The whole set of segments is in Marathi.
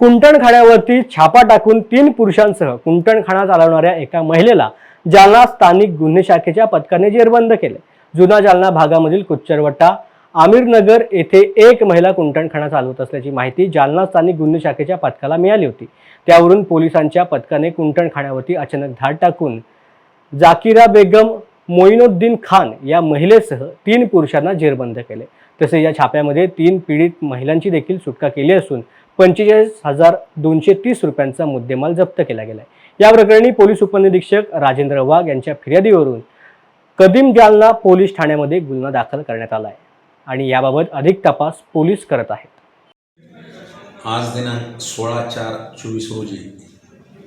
कुंटणखाण्यावरती छापा टाकून 3 पुरुषांसह कुंटणखाना चालवणाऱ्या एका महिलेला जालना स्थानिक गुन्हे शाखेच्या पथकाने जेरबंद केले। जुना जालना भागामधील कुच्चरवट्टा आमिरनगर येथे एक महिला कुंटणखाना चालवत असल्याची माहिती जालना स्थानिक गुन्हे शाखेच्या पथकाला मिळाली होती। त्यावरून पोलिसांच्या पथकाने कुंटणखाण्यावरती अचानक धाड टाकून जाकिरा बेगम मोइनुद्दीन खान या महिलेसह 3 पुरुषांना जेरबंद केले। तसेच या छाप्यामध्ये 3 पीडित महिलांची देखील सुटका केली असून 45,230 रुपयांचा मुद्देमाल जप्त केला गेला आहे। या प्रकरणी पोलीस उपनिरीक्षक राजेंद्र वाघ यांच्या फिर्यादीवरून कदीम जालना पोलीस ठाण्यामध्ये गुन्हा दाखल करण्यात आला आहे आणि याबाबत अधिक तपास पोलीस करत आहेत। आज दिनांक 16/4/24 रोजी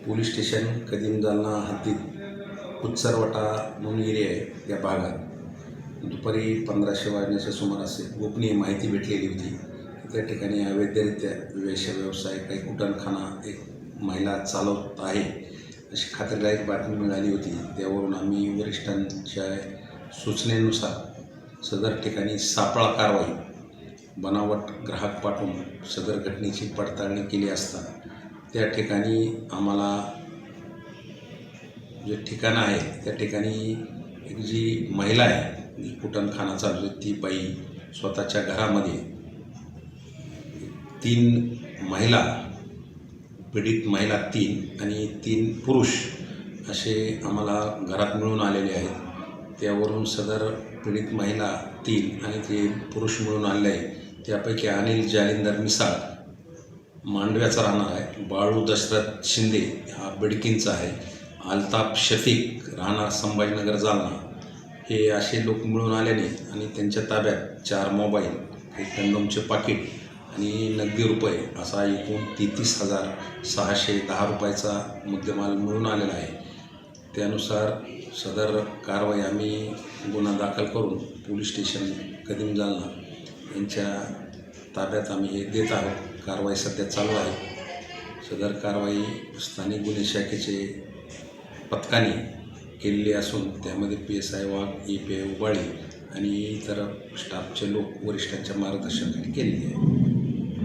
पोलीस स्टेशन कदीम जालना हद्दीत कुच्चरवटा मुनगिरी आहे या भागात दुपारी 1500 वाजण्याच्या सुमारास गोपनीय माहिती भेटलेली होती। त्या ठिकाणी अवैधरित्या व्यवसाय काही कुंटणखाना एक महिला चालवत आहे अशी खात्रीलायक बातमी मिळाली होती। त्यावरून आम्ही वरिष्ठांच्या सूचनेनुसार सदर ठिकाणी सापळा कारवाई बनावट ग्राहक पाठवून सदर घटनेची पडताळणी केली असता त्या ठिकाणी आम्हाला जे ठिकाण आहे त्या ठिकाणी एक जी महिला आहे जी कुंटणखाना चालवते ती बाई स्वतःच्या घरामध्ये 3 महिला पीडित महिला 3 आणि 3 पुरुष असे आम्हाला घरात मिळून आलेले आहेत। त्यावरून सदर पीडित महिला 3 आणि ते पुरुष मिळून आलेले आहे। त्यापैकी अनिल जालिंदर मिसाळ मांडव्याचा राहणार आहे, बाळू दशरथ शिंदे हा बिडकींचा आहे, अल्ताफ शफीक राहणार संभाजीनगर जालना हे असे लोक मिळून आल्याने आणि त्यांच्या ताब्यात 4 मोबाईल, एक कंडोमचे पाकिट आणि नगदी रुपये असा एकूण 33,610 रुपयाचा मुद्देमाल मिळून आलेला आहे। त्यानुसार सदर कारवाई आम्ही गुन्हा दाखल करून पोलीस स्टेशन कदीम जालना यांच्या ताब्यात आम्ही हे देत आहोत। कारवाई सध्या चालू आहे। सदर कारवाई स्थानिक गुन्हे शाखेचे पथकाने केलेली असून त्यामध्ये PSI वाघ, EPI उबाळी आणि इतर स्टाफचे लोक वरिष्ठांच्या मार्गदर्शनाखाली केलेली आहे।